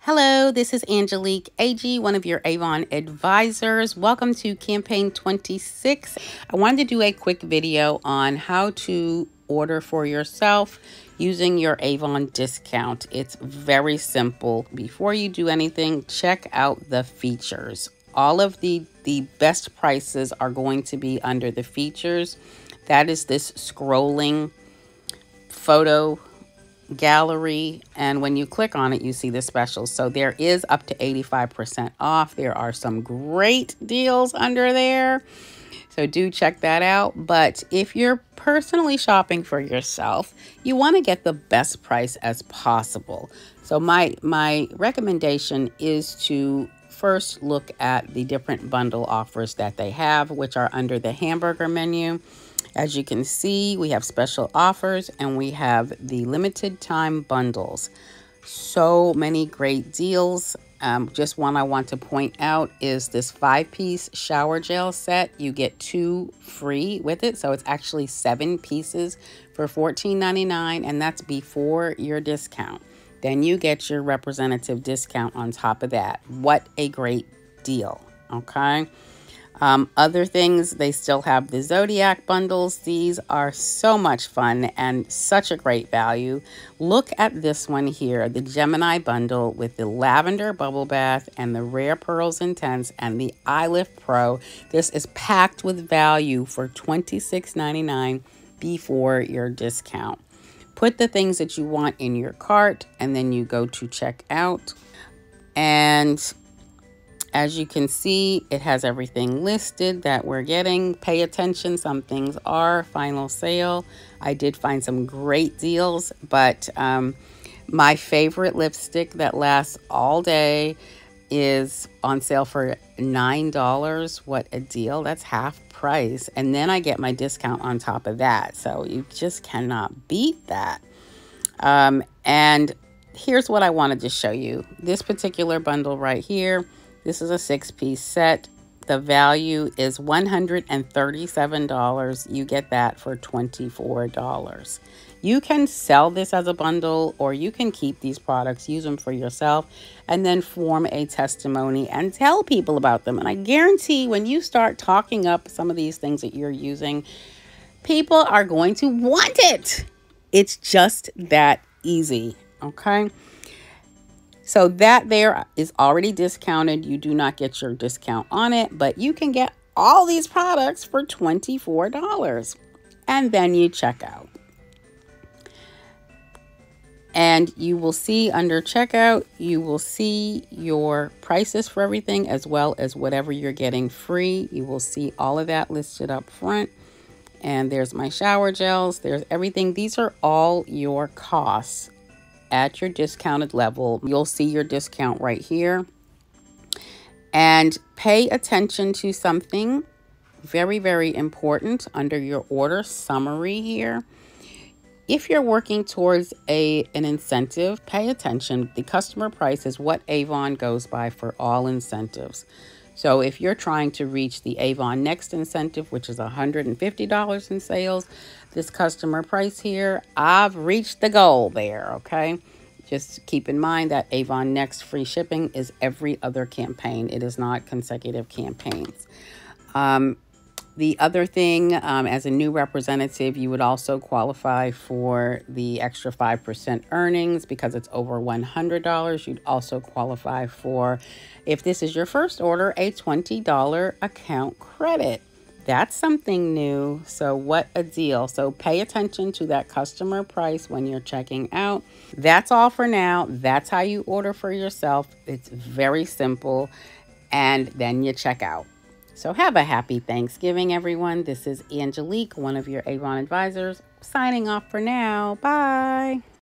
Hello, this is Angelique, Agee, one of your Avon advisors. Welcome to campaign 26. I wanted to do a quick video on how to order for yourself using your Avon discount. It's very simple. Before you do anything, check out the features. All of the best prices are going to be under the features. That is this scrolling photo gallery, and when you click on it, you see the specials. So there is up to 85% off. There are some great deals under there, so do check that out. But if you're personally shopping for yourself, you want to get the best price as possible. So my recommendation is to first look at the different bundle offers that they have, which are under the hamburger menu. As you can see, we have special offers and we have the limited time bundles. So many great deals. Just one I want to point out is this 5-piece shower gel set. You get 2 free with it. So it's actually 7 pieces for $14.99, and that's before your discount. Then you get your representative discount on top of that. What a great deal, okay? Other things, they still have the Zodiac bundles. These are so much fun and such a great value. Look at this one here, the Gemini bundle with the Lavender Bubble Bath and the Rare Pearls Intense and the Eye Lift Pro. This is packed with value for $26.99 before your discount. Put the things that you want in your cart and then you go to check out. And as you can see, it has everything listed that we're getting. Pay attention, some things are final sale. I did find some great deals, but my favorite lipstick that lasts all day is on sale for $9. What a deal. That's half price. And then I get my discount on top of that. So you just cannot beat that. And here's what I wanted to show you. This particular bundle right here. This is a 6-piece set. The value is $137. You get that for $24. You can sell this as a bundle, or you can keep these products, use them for yourself, and then form a testimony and tell people about them. And I guarantee when you start talking up some of these things that you're using, people are going to want it. It's just that easy, okay? So that there is already discounted. You do not get your discount on it, but you can get all these products for $24. And then you check out. And you will see under checkout, you will see your prices for everything as well as whatever you're getting free. You will see all of that listed up front. And there's my shower gels. There's everything. These are all your costs at your discounted level. You'll see your discount right here. And pay attention to something very, very important under your order summary here. If you're working towards an incentive, pay attention. The customer price is what Avon goes by for all incentives. So if you're trying to reach the Avon Next incentive, which is $150 in sales, this customer price here, I've reached the goal there, okay? Just keep in mind that Avon Next free shipping is every other campaign. It is not consecutive campaigns. The other thing, as a new representative, you would also qualify for the extra 5% earnings because it's over $100. You'd also qualify for, if this is your first order, a $20 account credit. That's something new. So what a deal. So pay attention to that customer price when you're checking out. That's all for now. That's how you order for yourself. It's very simple. And then you check out. So have a happy Thanksgiving, everyone. This is Angelique, one of your Avon advisors, signing off for now. Bye.